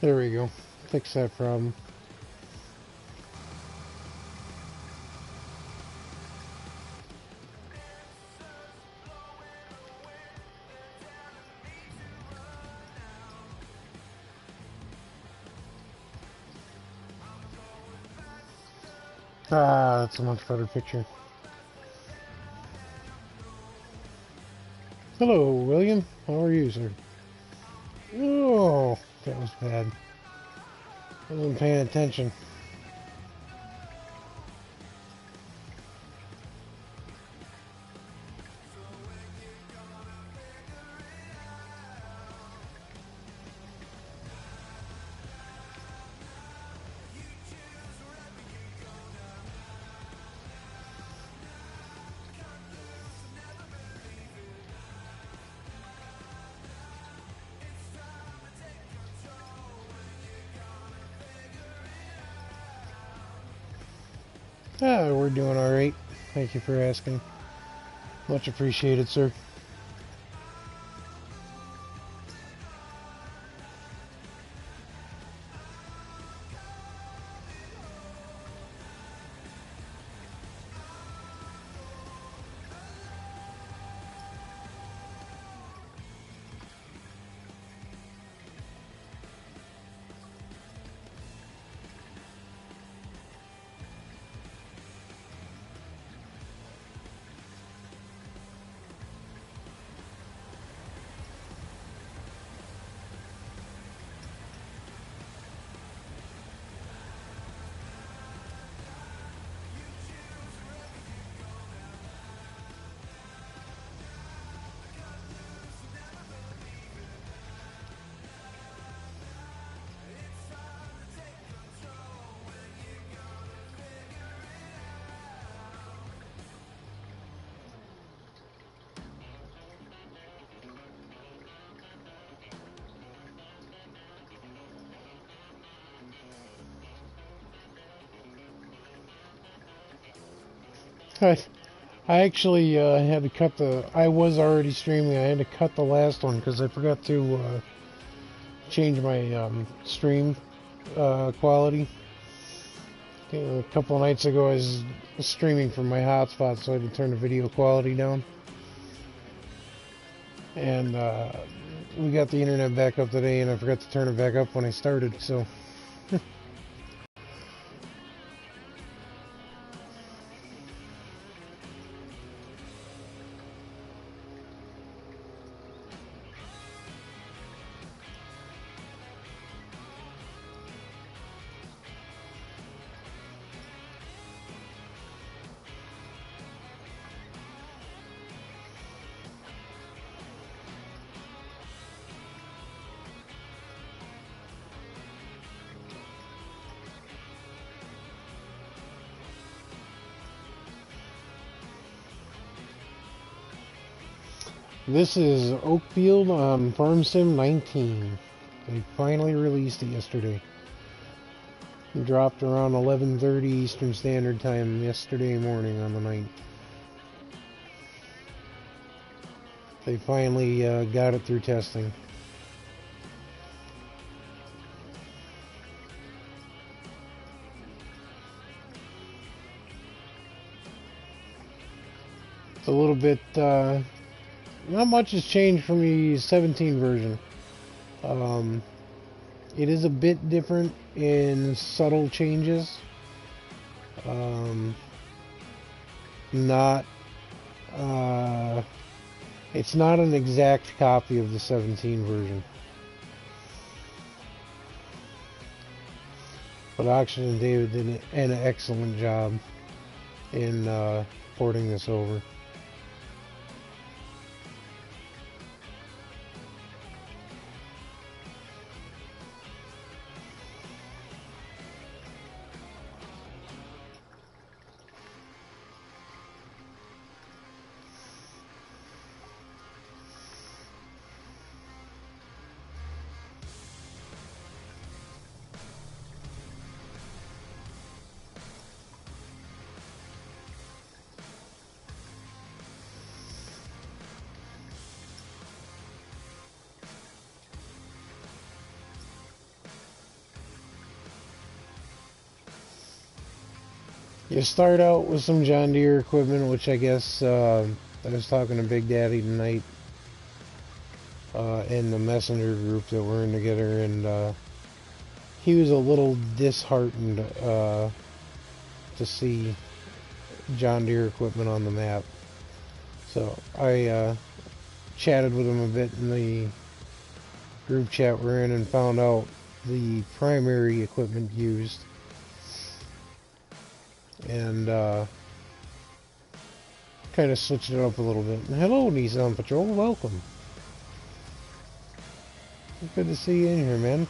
There we go. Fix that problem. Ah, that's a much better picture. Hello, William. How are you, sir? Oh, that was bad. I wasn't paying attention. Ah, we're doing alright. Thank you for asking. Much appreciated, sir. I actually had to cut I was already streaming. I had to cut the last one because I forgot to change my stream quality. A couple of nights ago I was streaming from my hotspot, so I had to turn the video quality down. And we got the internet back up today, and I forgot to turn it back up when I started, so... This is Oakfield on FS19. They finally released it yesterday. It dropped around 11:30 Eastern Standard Time yesterday morning on the 9th. They finally got it through testing. It's a little bit... not much has changed from the 17 version. It is a bit different in subtle changes. It's not an exact copy of the 17 version. But Auction and David did an excellent job in porting this over. You start out with some John Deere equipment, which I guess I was talking to BigDaddi tonight in the messenger group that we're in together, and he was a little disheartened to see John Deere equipment on the map. So I chatted with him a bit in the group chat we're in and found out the primary equipment used, and kind of switched it up a little bit. And hello, Nissan Patrol, welcome. Good to see you in here, man.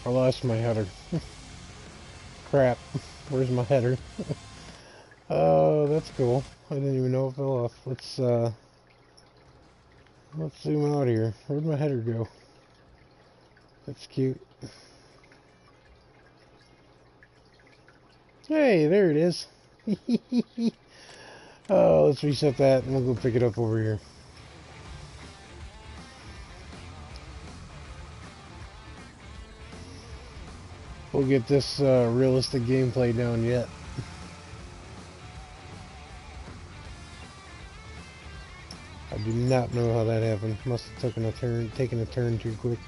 I lost my header. Crap. Where's my header? Oh, that's cool. I didn't even know it fell off. Let's zoom out here. Where'd my header go? That's cute. Hey, there it is. Oh, let's reset that and we'll go pick it up over here. We'll get this realistic gameplay down yet. I do not know how that happened. Must have taken a turn too quick.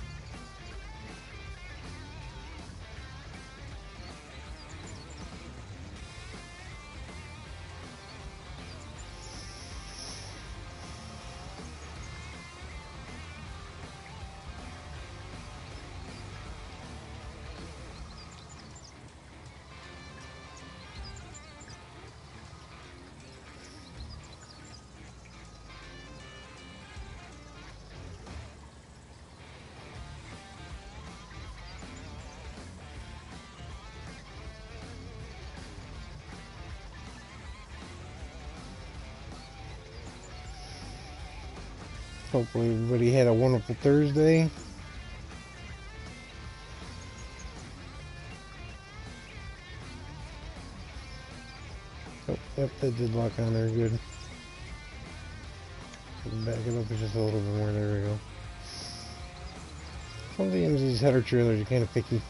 Hopefully everybody had a wonderful Thursday. Oh, yep, that did lock on there good. Back it up just a little bit more. There we go. Sometimes these header trailers are kind of picky.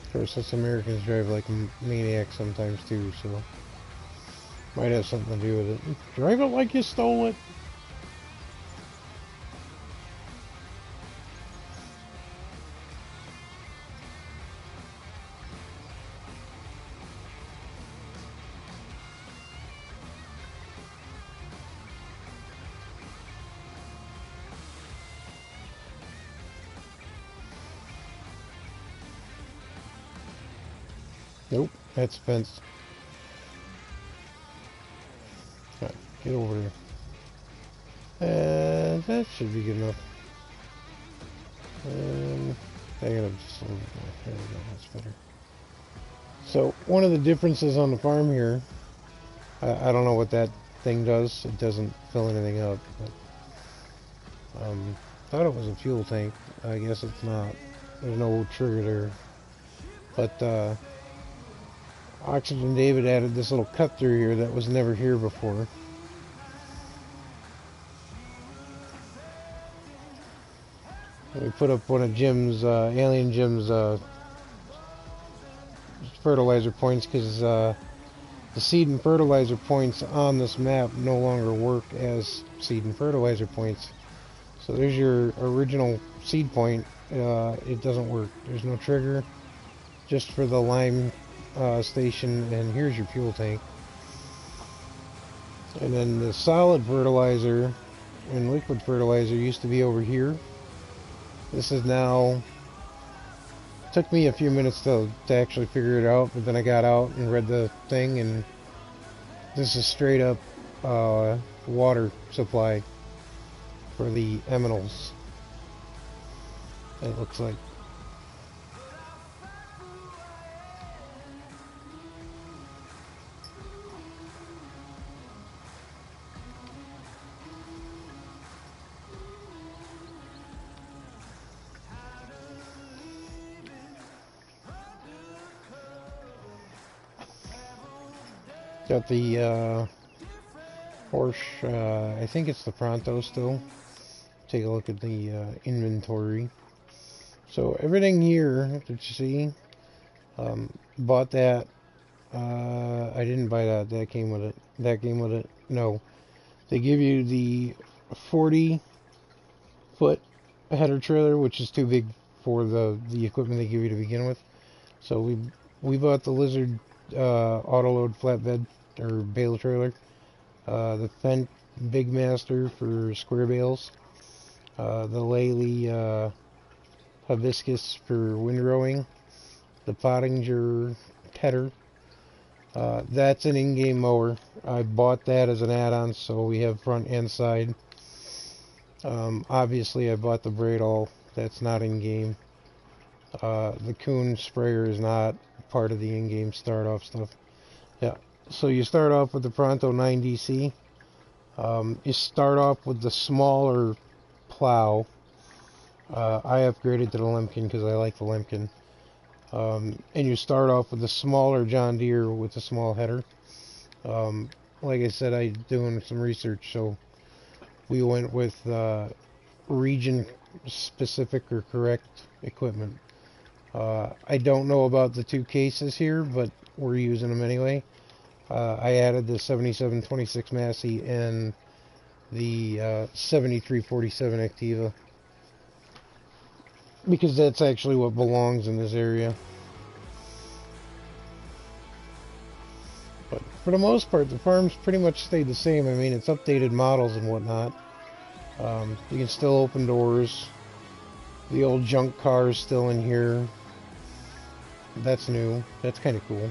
Of course, us Americans drive like maniacs sometimes too, so might have something to do with it. Drive it like you stole it. Nope, that's fenced. Right, get over there. That should be good enough. Hang it up just a little bit more. There we go, that's better. So, one of the differences on the farm here, I don't know what that thing does. It doesn't fill anything up. But, thought it was a fuel tank. I guess it's not. There's no trigger there. But, Oxygen David added this little cut through here that was never here before. We put up one of Jim's, Alien Jim's, fertilizer points, because, the seed and fertilizer points on this map no longer work as seed and fertilizer points. So there's your original seed point. It doesn't work. There's no trigger, just for the lime station, and here's your fuel tank. And then the solid fertilizer and liquid fertilizer used to be over here. This is now, took me a few minutes to actually figure it out, but then I got out and read the thing, and this is straight up water supply for the aminals, it looks like. Got the Porsche, I think it's the Pronto still. Take a look at the inventory. So everything here that you see, bought that. I didn't buy that. That came with it. That came with it. No, they give you the 40-foot header trailer, which is too big for the equipment they give you to begin with. So we bought the Lizard auto load flatbed or bale trailer, the Fendt Big Master for square bales, the Lely Hibiscus for windrowing, the Pottinger header. That's an in-game mower. I bought that as an add-on, so we have front and side. Obviously I bought the Bradall. That's not in-game. The Kuhn sprayer is not part of the in-game start-off stuff. Yeah, so you start off with the Pronto 9DC. You start off with the smaller plow. I upgraded to the Lemken because I like the Lemken. And you start off with the smaller John Deere with the small header. Like I said, I'm doing some research, so we went with region-specific or correct equipment. I don't know about the two cases here, but we're using them anyway. I added the 7726 Massey and the 7347 Activa, because that's actually what belongs in this area. But for the most part, the farm's pretty much stayed the same. I mean, it's updated models and whatnot. You can still open doors. The old junk car is still in here. That's new. That's kind of cool.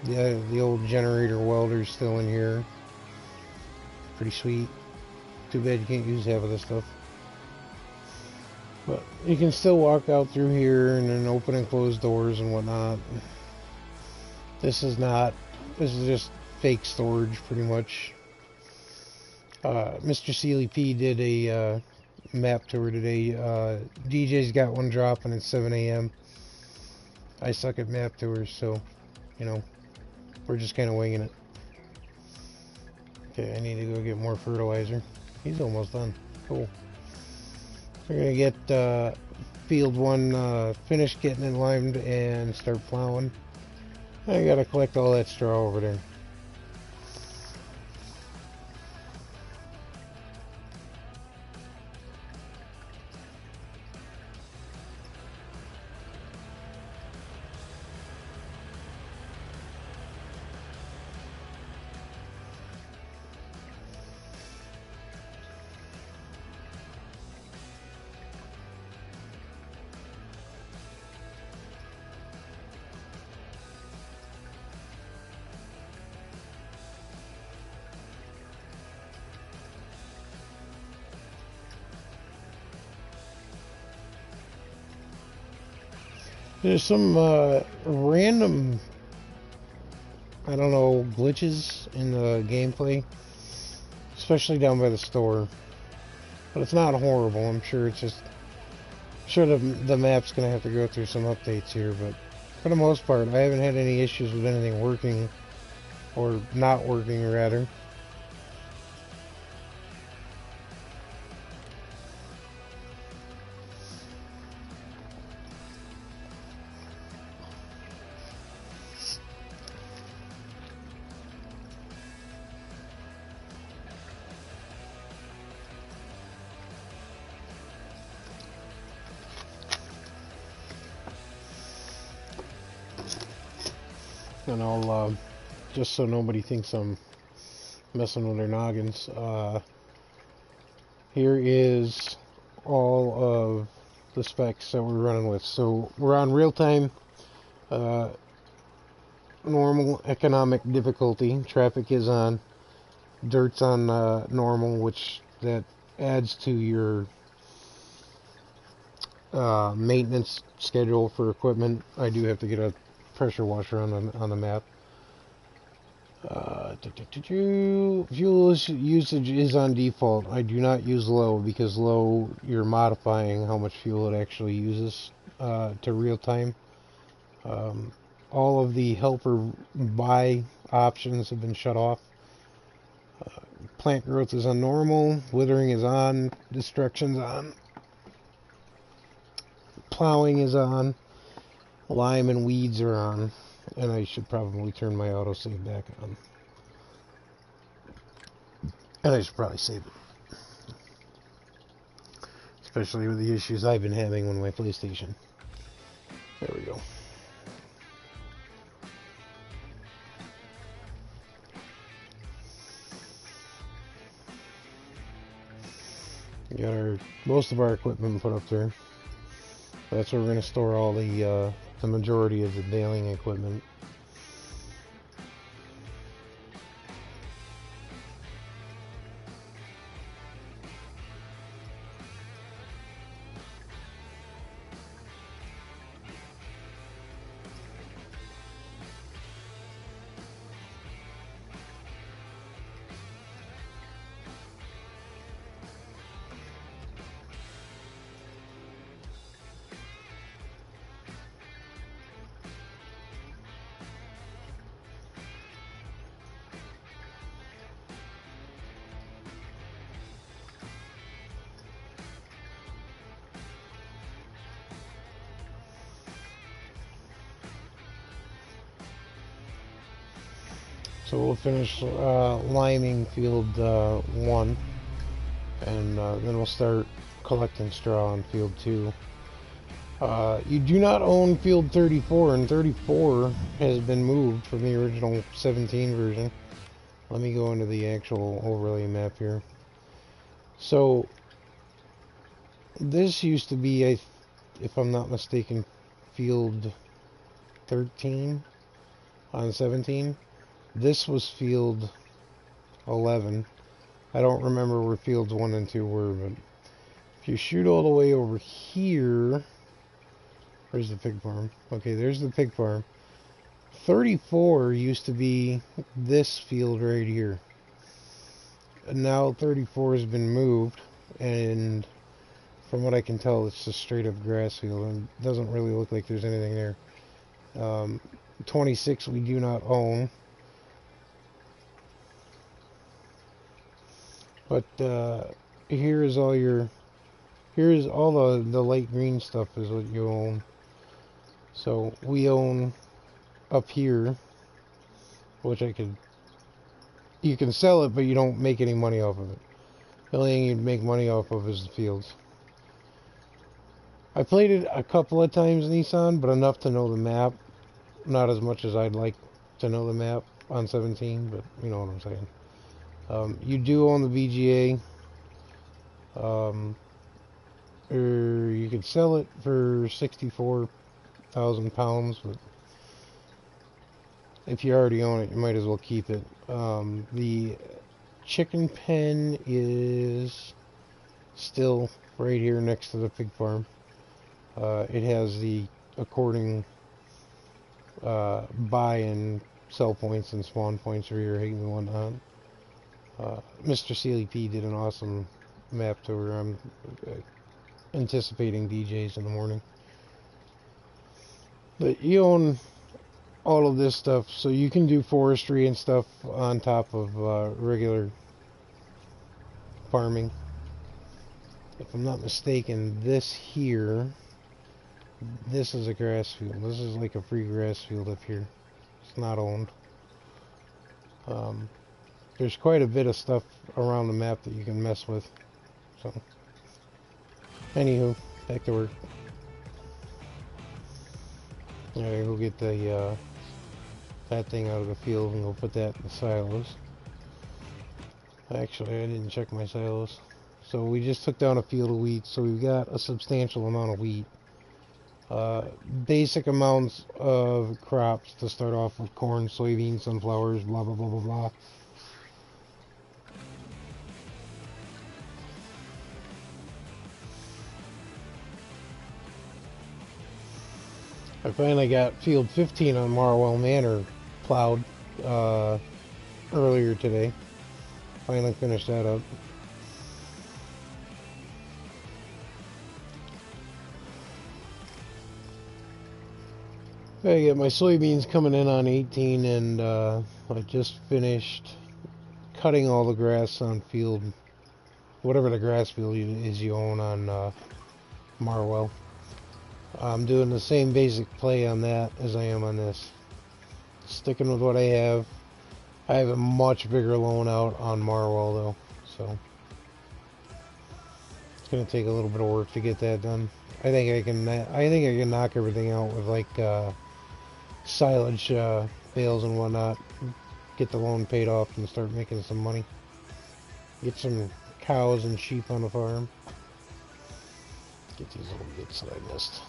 The old generator welder's still in here. Pretty sweet. Too bad you can't use half of this stuff. But you can still walk out through here and then open and close doors and whatnot. This is just fake storage pretty much. Mr. Sealy P did a map tour today. DJ's got one dropping at 7 a.m. I suck at map tours, so, you know, we're just kind of winging it. Okay, I need to go get more fertilizer. He's almost done. Cool. We're going to get field 1 finished, getting it limed, and start plowing. I got to collect all that straw over there. There's some random, I don't know, glitches in the gameplay, especially down by the store. But it's not horrible. I'm sure it's just, the map's gonna have to go through some updates here. But for the most part, I haven't had any issues with anything working, or not working, rather. and I'll, just so nobody thinks I'm messing with their noggins, here is all of the specs that we're running with. So we're on real-time, normal economic difficulty. Traffic is on. Dirt's on normal, which that adds to your maintenance schedule for equipment. I do have to get a pressure washer on the map. Fuel usage is on default. I do not use low, because low, you're modifying how much fuel it actually uses to real time. All of the helper buy options have been shut off. Plant growth is on normal. Withering is on. Destruction's on. Plowing is on. Lime and weeds are on. And I should probably turn my autosave back on. And I should probably save it. Especially with the issues I've been having with my PlayStation. There we go. We got most of our equipment put up there. That's where we're going to store all the majority of the baling equipment. So we'll finish liming field 1, and then we'll start collecting straw on field 2. You do not own field 34, and 34 has been moved from the original 17 version. Let me go into the actual overlay map here. So this used to be, if I'm not mistaken, field 13 on 17. This was field 11. I don't remember where fields 1 and 2 were, but if you shoot all the way over here, where's the pig farm? Okay, there's the pig farm. 34 used to be this field right here. And now 34 has been moved, and from what I can tell, it's a straight up grass field, and it doesn't really look like there's anything there. 26 we do not own. But here's all the light green stuff is what you own. So we own up here, which you can sell it, but you don't make any money off of it. The only thing you'd make money off of is the fields. I played it a couple of times, Nissan, but enough to know the map. Not as much as I'd like to know the map on 17, but you know what I'm saying. You do own the VGA, or you could sell it for 64,000 pounds, but if you already own it, you might as well keep it. The chicken pen is still right here next to the pig farm. It has the according buy and sell points and spawn points for your eggs and whatnot. Mr. CLP did an awesome map tour. I'm anticipating DJs in the morning. But you own all of this stuff, so you can do forestry and stuff on top of regular farming. If I'm not mistaken, this here, this is a grass field. This is like a free grass field up here. It's not owned. There's quite a bit of stuff around the map that you can mess with. So, anywho, back to work. I gotta go get the that thing out of the field and go put that in the silos. Actually, I didn't check my silos. So we just took down a field of wheat, so we've got a substantial amount of wheat. Basic amounts of crops to start off with: corn, soybeans, sunflowers, blah blah blah blah blah. I finally got field 15 on Marwell Manor plowed earlier today. Finally finished that up. I get my soybeans coming in on 18, and I just finished cutting all the grass on field, whatever the grass field is you own on Marwell. I'm doing the same basic play on that as I am on this. Sticking with what I have. I have a much bigger loan out on Marwell though, so it's gonna take a little bit of work to get that done. I think I can knock everything out with like silage bales and whatnot. Get the loan paid off and start making some money. Get some cows and sheep on the farm. Get these little bits that I missed.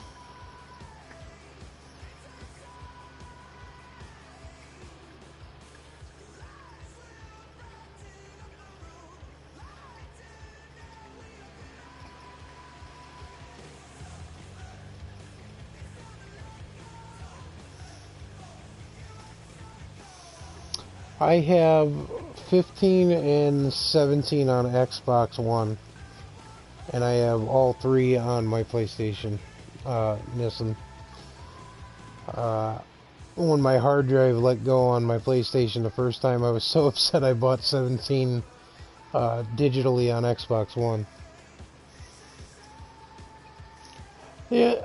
I have 15 and 17 on Xbox One, and I have all 3 on my PlayStation. Nissan. When my hard drive let go on my PlayStation the first time, I was so upset I bought 17 digitally on Xbox One. Yeah,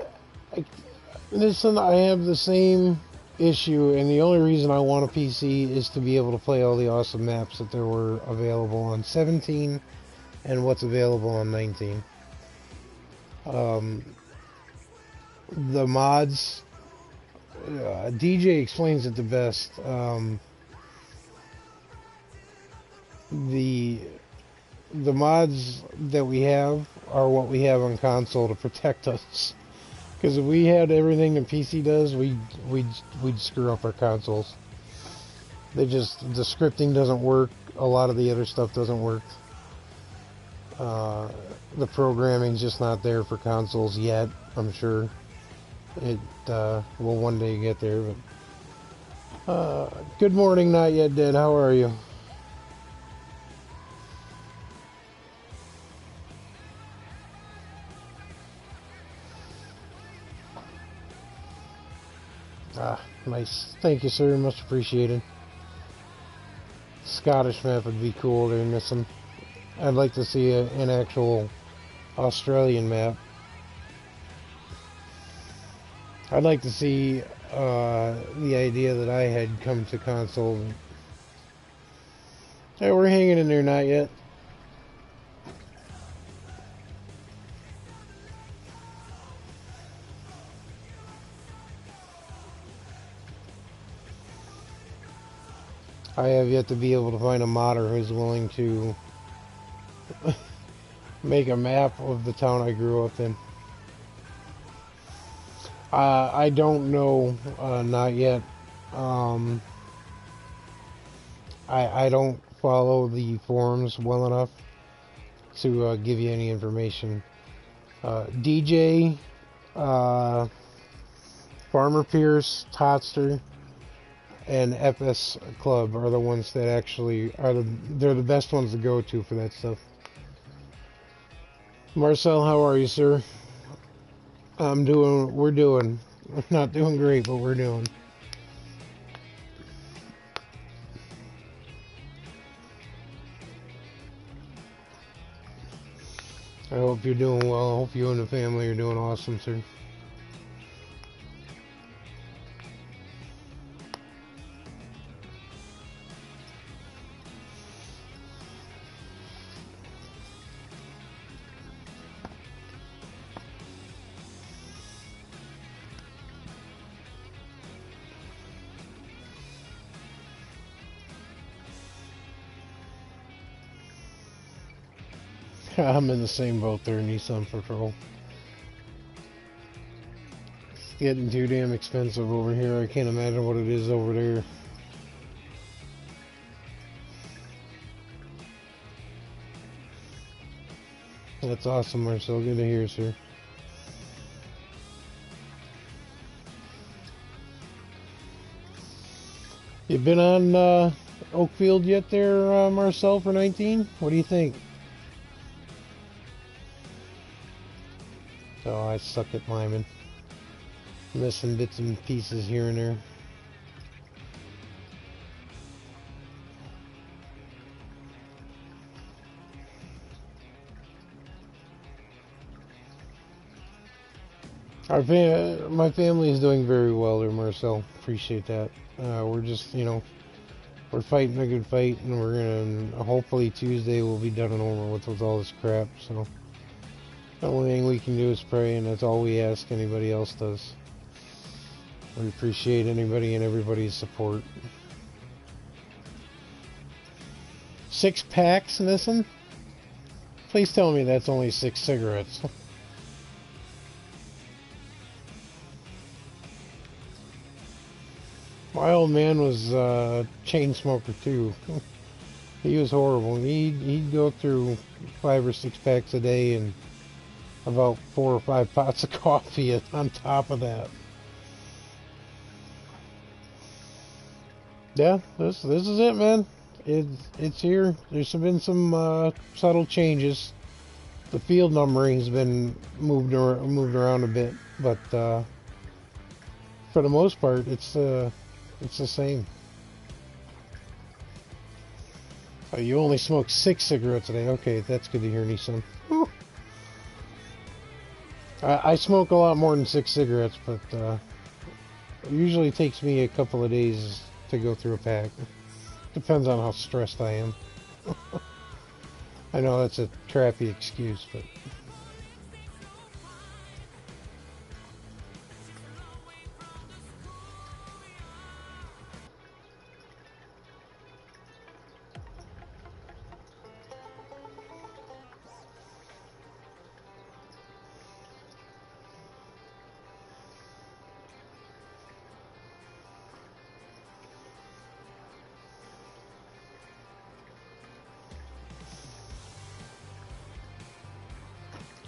listen, I have the same issue, and the only reason I want a PC is to be able to play all the awesome maps that there were available on 17 and what's available on 19. The mods, DJ explains it the best. The mods that we have are what we have on console to protect us. Because if we had everything the PC does, we'd screw up our consoles. The scripting doesn't work. A lot of the other stuff doesn't work. The programming's just not there for consoles yet. I'm sure it will one day get there. But good morning, not yet dead. How are you? Nice. Thank you, sir. Much appreciated. Scottish map would be cool. They're missing. I'd like to see an actual Australian map. I'd like to see the idea that I had come to console. Hey, we're hanging in there, not yet. I have yet to be able to find a modder who's willing to make a map of the town I grew up in. I don't know, not yet. I don't follow the forums well enough to give you any information. DJ, Farmer Pierce, Totster, and FsClub are the ones that actually they're the best ones to go to for that stuff. Marcel, how are you, sir? We're not doing great, but we're doing. I hope you're doing well. I hope you and the family are doing awesome, sir. I'm in the same boat there, Nissan Patrol. It's getting too damn expensive over here. I can't imagine what it is over there. That's awesome, Marcel. Good to hear, sir. You been on Oakfield yet there, Marcel, for 19? What do you think? Oh, I suck at Lyman. Missing bits and pieces here and there. My family is doing very well there, Marcel. Appreciate that. We're just, you know, we're fighting a good fight, and we're gonna, hopefully Tuesday we'll be done and over with all this crap, so. The only thing we can do is pray, and that's all we ask anybody else does. We appreciate anybody and everybody's support. 6 packs missing? Please tell me that's only 6 cigarettes. My old man was a chain smoker too. He was horrible. He'd go through 5 or 6 packs a day and about 4 or 5 pots of coffee on top of that. Yeah, this is it, man. It's here. There's been some subtle changes. The field numbering's been moved around a bit, but for the most part, it's the same. Oh, you only smoke 6 cigarettes a day. Okay, that's good to hear, Nissan. I smoke a lot more than 6 cigarettes, but it usually takes me a couple of days to go through a pack. Depends on how stressed I am. I know that's a crappy excuse, but...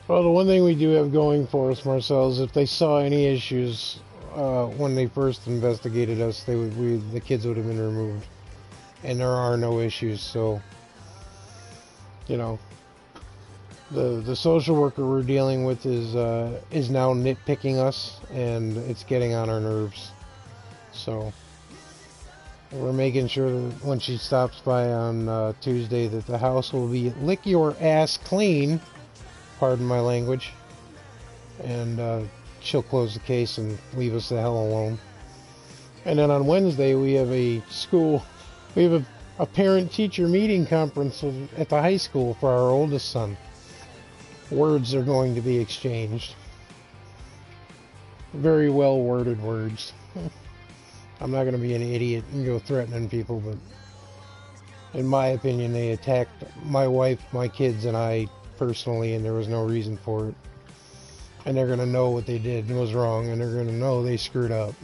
Well, the one thing we do have going for us, Marcel, is if they saw any issues when they first investigated us, the kids would have been removed, and there are no issues. So, you know, the social worker we're dealing with is now nitpicking us, and it's getting on our nerves. So we're making sure that when she stops by on Tuesday, that the house will be lick your ass clean. Pardon my language, and she'll close the case and leave us the hell alone. And then on Wednesday we have a parent-teacher meeting conference at the high school for our oldest son. Words are going to be exchanged. Very well worded words. I'm not going to be an idiot and go threatening people, but in my opinion they attacked my wife, my kids, and I personally, and there was no reason for it. And they're gonna know what they did and was wrong, and they're gonna know they screwed up.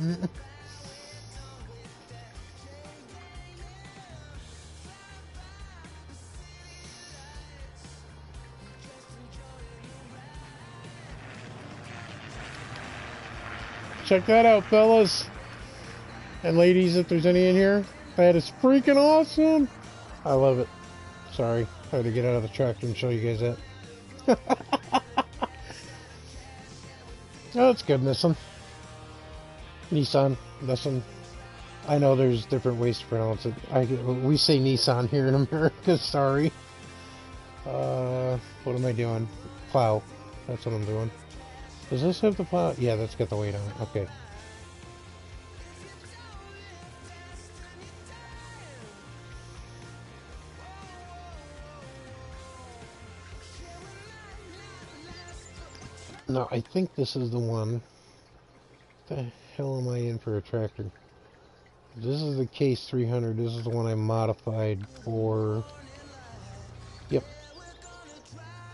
Check that out, fellas and ladies, if there's any in here. That is freaking awesome. I love it. Sorry, I had to get out of the tractor and show you guys that. Oh, it's good, Nissan. Nissan. I know there's different ways to pronounce it. We say Nissan here in America, sorry. What am I doing? Plow. That's what I'm doing. Does this have the plow? Yeah, that's got the weight on it. Okay. No, I think this is the one. What the hell am I in for a tractor? This is the Case 300. This is the one I modified for... Yep.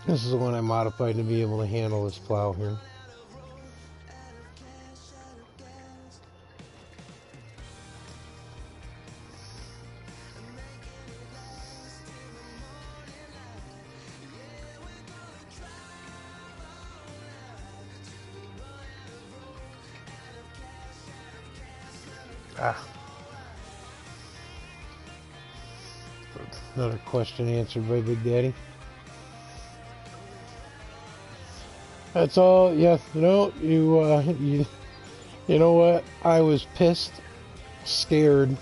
This is the one I modified to be able to handle this plow here. Another question answered by BigDaddi. That's all. Yeah, you know what? I was pissed, scared,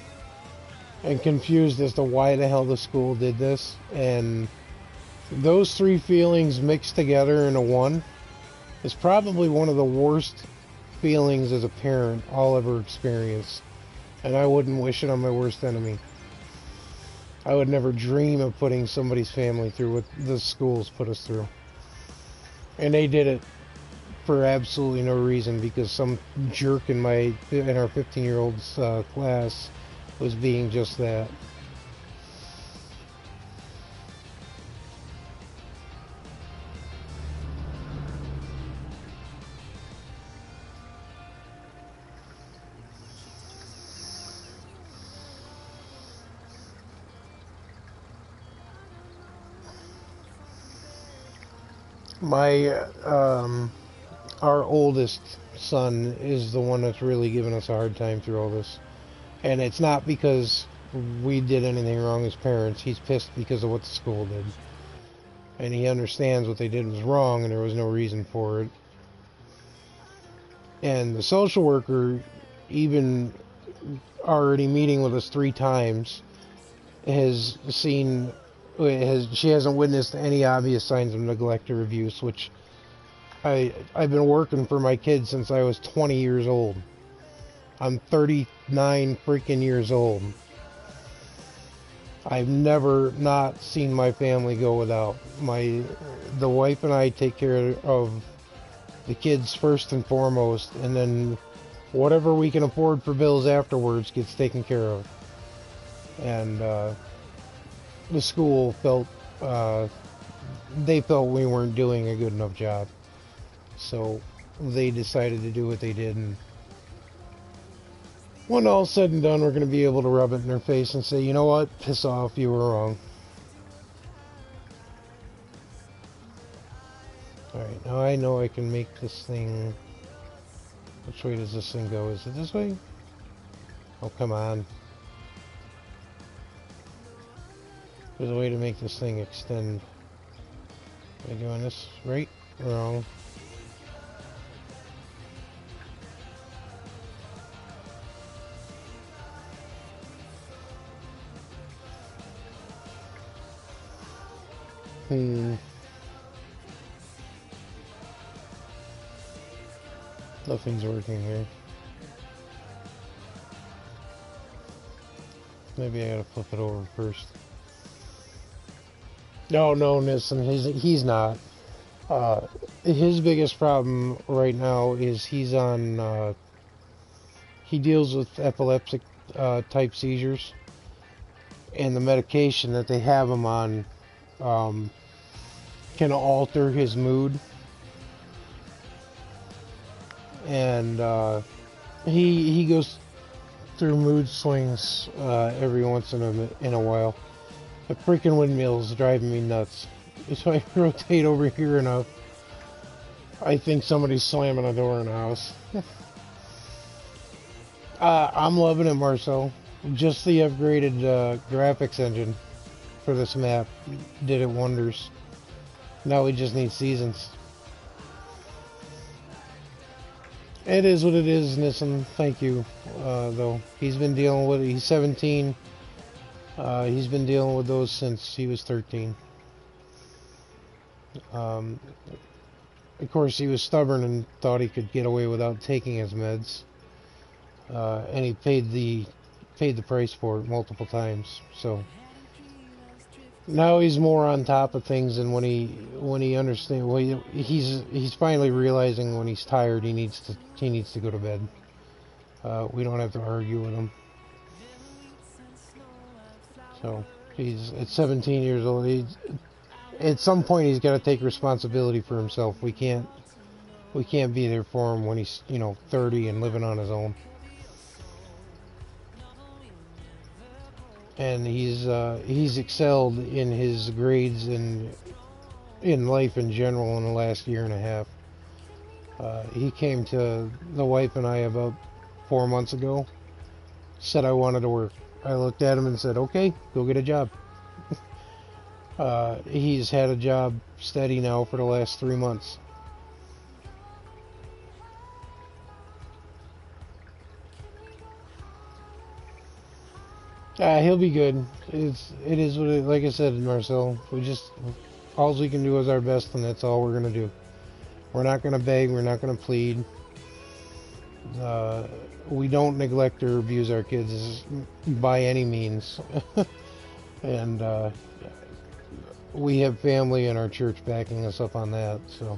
and confused as to why the hell the school did this, and those three feelings mixed together into one is probably one of the worst feelings as a parent I'll ever experience, and I wouldn't wish it on my worst enemy. I would never dream of putting somebody's family through what the schools put us through. And they did it for absolutely no reason, because some jerk in our 15-year-old's class was being just that. Our oldest son is the one that's really given us a hard time through all this. And it's not because we did anything wrong as parents. He's pissed because of what the school did. And he understands what they did was wrong and there was no reason for it. And the social worker, even already meeting with us 3 times, she hasn't witnessed any obvious signs of neglect or abuse, which I've been working for my kids since I was 20 years old. I'm 39 freaking years old. I've never not seen my family go without. The wife and I take care of the kids first and foremost, and then whatever we can afford for bills afterwards gets taken care of. And the school felt they felt we weren't doing a good enough job, so they decided to do what they did. And when all's said and done, we're going to be able to rub it in their face and say, you know what, piss off, you were wrong. Alright, now I know I can make this thing. Which way does this thing go? Is it this way? Oh, come on. There's a way to make this thing extend. Am I doing this right or wrong? Nothing's working here. Maybe I gotta flip it over first. No, listen, he's not. His biggest problem right now is he's on, he deals with epileptic type seizures, and the medication that they have him on can alter his mood. And he goes through mood swings every once in a while. The freaking windmill's driving me nuts. So I rotate over here enough, I think somebody's slamming a door in the house. I'm loving it, Marcel. Just the upgraded graphics engine for this map did it wonders. Now we just need seasons. It is what it is, Nissan. Thank you, though. He's been dealing with it. He's 17. He's been dealing with those since he was 13. Of course, he was stubborn and thought he could get away without taking his meds. And he paid the price for it multiple times. So now he's more on top of things, and when he understands, well, he's finally realizing when he's tired he needs to go to bed. We don't have to argue with him. So he's at 17 years old. at some point he's got to take responsibility for himself. We can't be there for him when he's, 30 and living on his own. And he's excelled in his grades and in life in general in the last year and a half. He came to the wife and I about 4 months ago, said I wanted to work. I looked at him and said, okay, go get a job. He's had a job steady now for the last 3 months. He'll be good. It is what it, like I said, Marcel. All we can do is our best, and that's all we're gonna do. We're not gonna beg. We're not gonna plead. We don't neglect or abuse our kids by any means. And we have family in our church backing us up on that. So.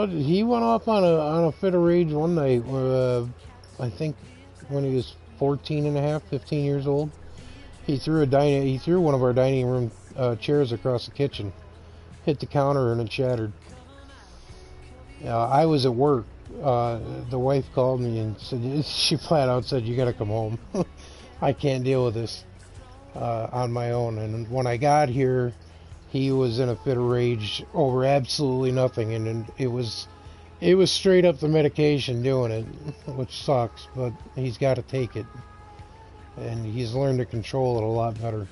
He went off on a fit of rage one night, I think when he was 14 and a half, 15 years old. He threw one of our dining room chairs across the kitchen, hit the counter, and it shattered. I was at work. The wife called me and said, she flat out said, "You got to come home. I can't deal with this on my own." And when I got here, he was in a fit of rage over absolutely nothing, and it was straight up the medication doing it, which sucks, but he's got to take it, and he's learned to control it a lot better.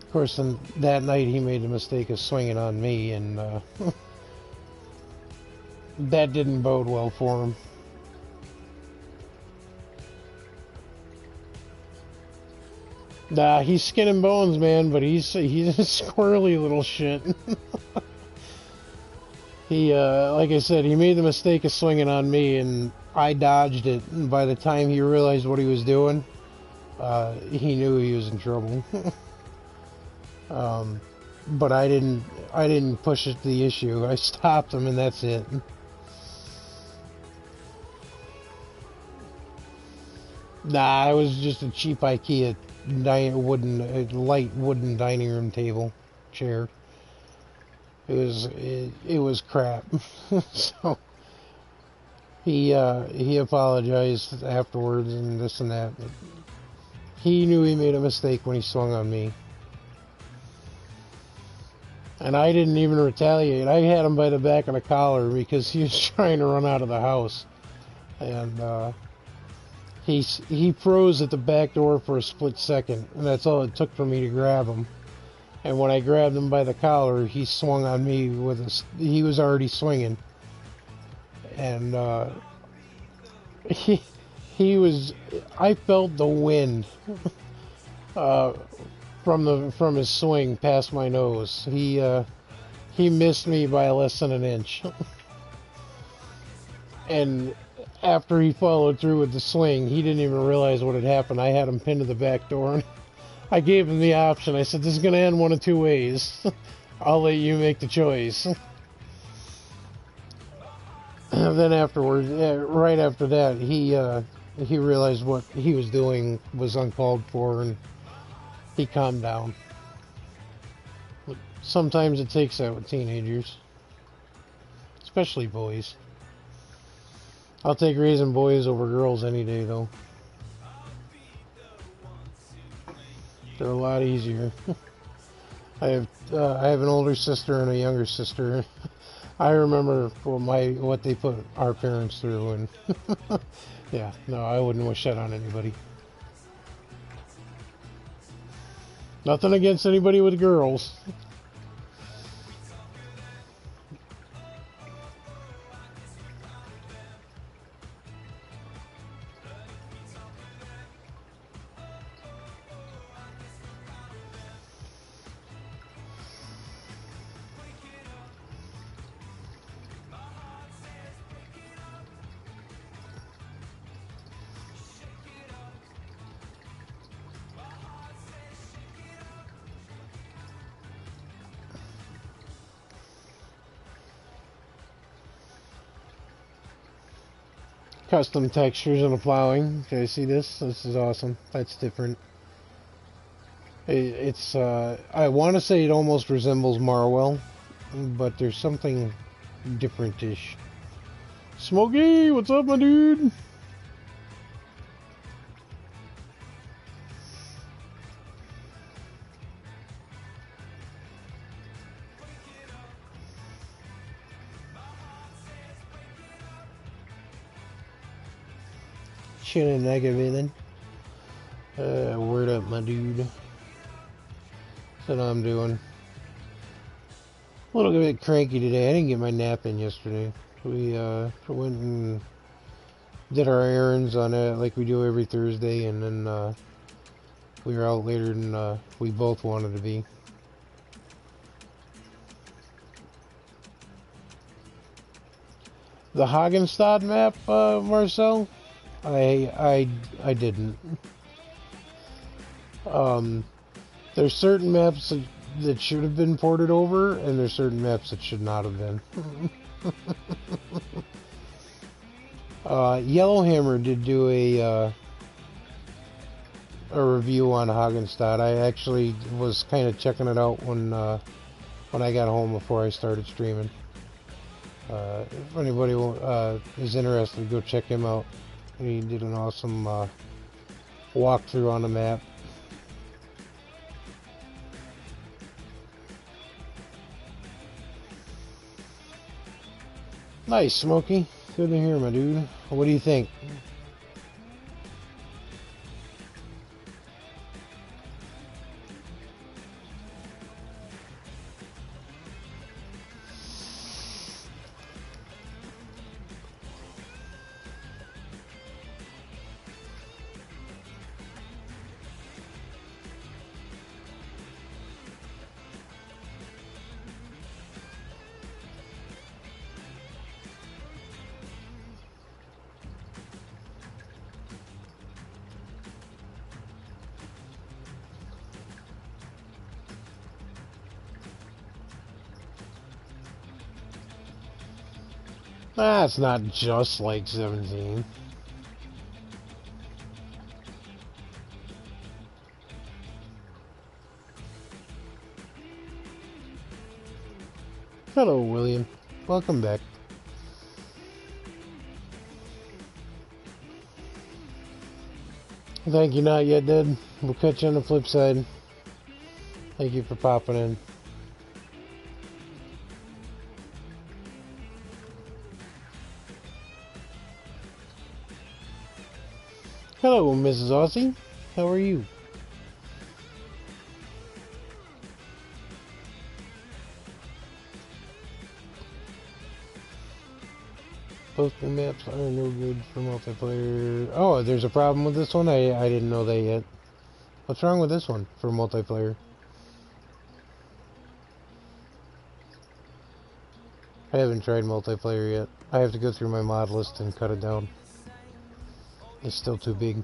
Of course, that night he made the mistake of swinging on me, and that didn't bode well for him. Nah, he's skin and bones, man, but he's a squirrely little shit. He, like I said, he made the mistake of swinging on me, and I dodged it. And by the time he realized what he was doing, he knew he was in trouble. But I didn't push it to the issue. I stopped him, and that's it. Nah, it was just a cheap IKEA light wooden dining room table chair. It was crap. So he apologized afterwards and this and that. But he knew he made a mistake when he swung on me, and I didn't even retaliate. I had him by the back of the collar because he was trying to run out of the house, and he froze at the back door for a split second, and that's all it took for me to grab him. And when I grabbed him by the collar, he swung on me he was already swinging. And I felt the wind from his swing past my nose. He missed me by less than an inch. And after he followed through with the swing, he didn't even realize what had happened. I had him pinned to the back door, and I gave him the option. I said, "This is going to end one of two ways. I'll let you make the choice." And then afterwards, right after that, he realized what he was doing was uncalled for, and he calmed down. But sometimes it takes that with teenagers, especially boys. I'll take raising boys over girls any day, though. They're a lot easier. I have an older sister and a younger sister. I remember what they put our parents through, and yeah, no, I wouldn't wish that on anybody. Nothing against anybody with girls. custom textures on the plowing. Can you see this? This is awesome. That's different. It's I want to say it almost resembles Marwell, but there's something different-ish. Smokey, what's up, my dude? Chilling like a villain. Word up, my dude. That's what I'm doing. A little bit cranky today. I didn't get my nap in yesterday. We went and did our errands on it like we do every Thursday, and then we were out later than we both wanted to be. The Hagenstadt map, Marcel? I didn't. There's certain maps that should have been ported over, and there's certain maps that should not have been. Yellowhammer did do a review on Hagenstadt. I actually was kind of checking it out when I got home before I started streaming. If anybody is interested, go check him out. He did an awesome walkthrough on the map. Nice, Smokey. Good to hear, my dude. What do you think? It's not just like 17. Hello, William. Welcome back. Thank you, Not Yet Dead. We'll catch you on the flip side. Thank you for popping in. Hello, Mrs. Aussie. How are you? Poster maps are no good for multiplayer. Oh, there's a problem with this one? I didn't know that yet. What's wrong with this one for multiplayer? I haven't tried multiplayer yet. I have to go through my mod list and cut it down. It's still too big.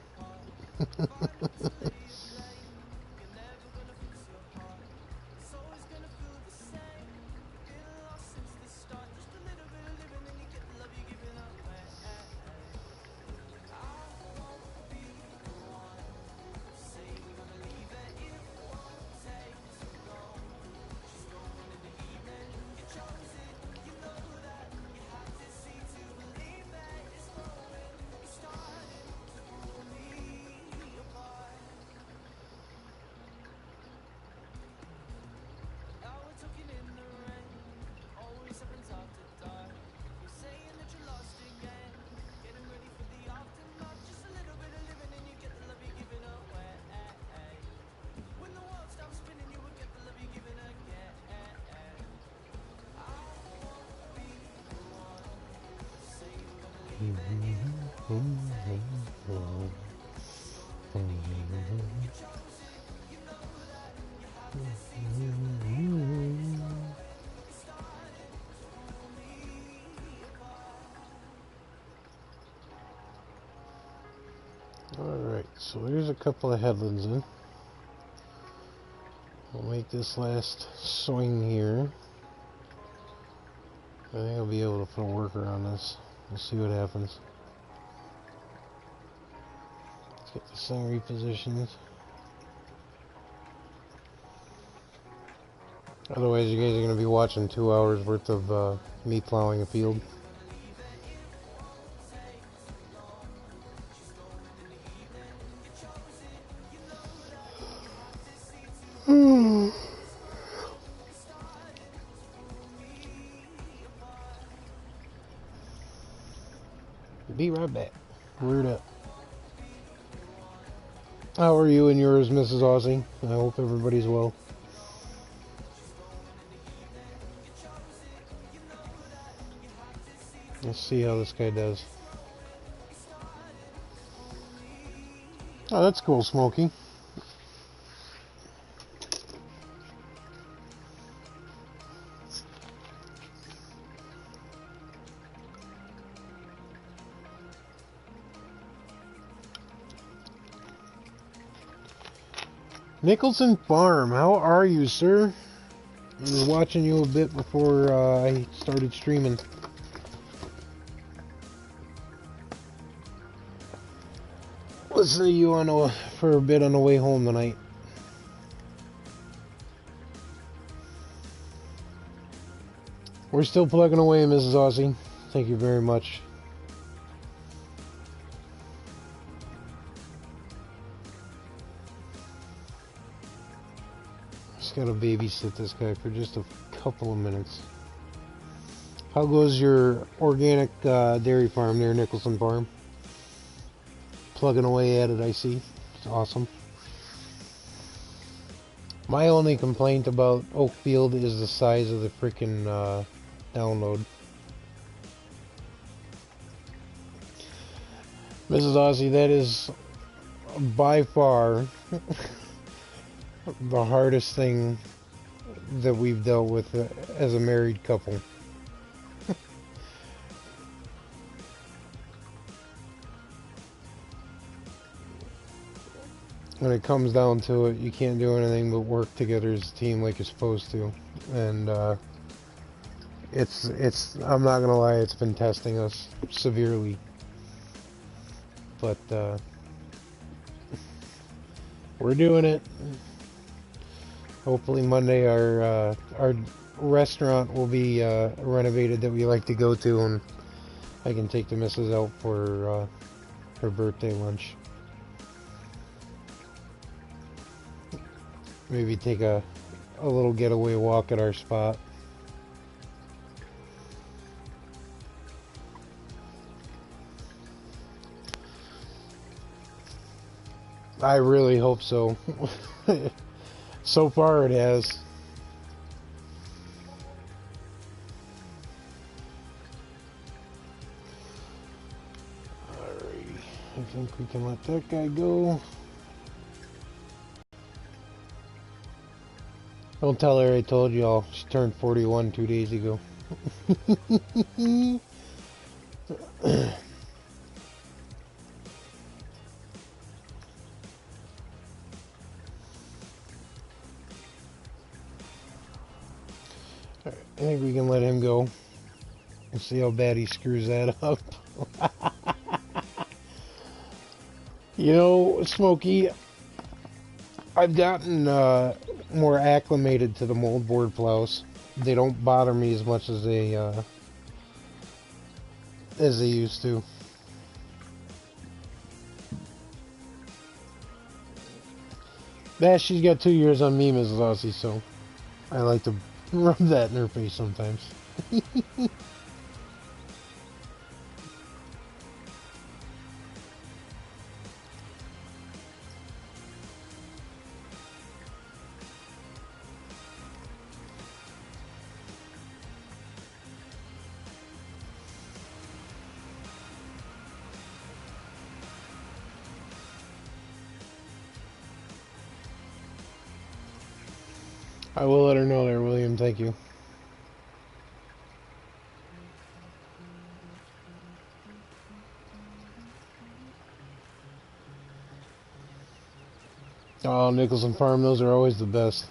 Alright, so here's a couple of headlands in. We'll make this last swing here. I think I'll be able to put a worker on this. We'll see what happens. Get the thing repositioned. Otherwise, you guys are going to be watching 2 hours worth of me plowing a field. Be right back. Word up. How are you and yours, Mrs. Aussie? I hope everybody's well. Let's see how this guy does. Oh, that's cool, Smokey. Nicholson Farm, how are you, sir? I was watching you a bit before I started streaming. Listen to you for a bit on the way home tonight. We're still plugging away, Mrs. Aussie. Thank you very much. Just gotta babysit this guy for just a couple of minutes. How goes your organic dairy farm there, Nicholson Farm? Plugging away at it, I see. It's awesome. My only complaint about Oakfield is the size of the freaking download. Mrs. Aussie, that is by far the hardest thing that we've dealt with as a married couple. When it comes down to it, you can't do anything but work together as a team like you're supposed to. And I'm not gonna lie, it's been testing us severely. But we're doing it. Hopefully Monday our restaurant will be renovated that we like to go to, and I can take the missus out for her birthday lunch. Maybe take a little getaway walk at our spot. I really hope so. So far it has. Alrighty. I think we can let that guy go. Don't tell her I told y'all. She turned 41 2 days ago. I think we can let him go and see how bad he screws that up. You know, Smokey, I've gotten more acclimated to the moldboard plows. They don't bother me as much as they used to. She's got 2 years on me, Mrs. Aussie, so I like to rub that in her face sometimes. I will let her know there, William. Thank you. Oh, Nicholson Farm, those are always the best.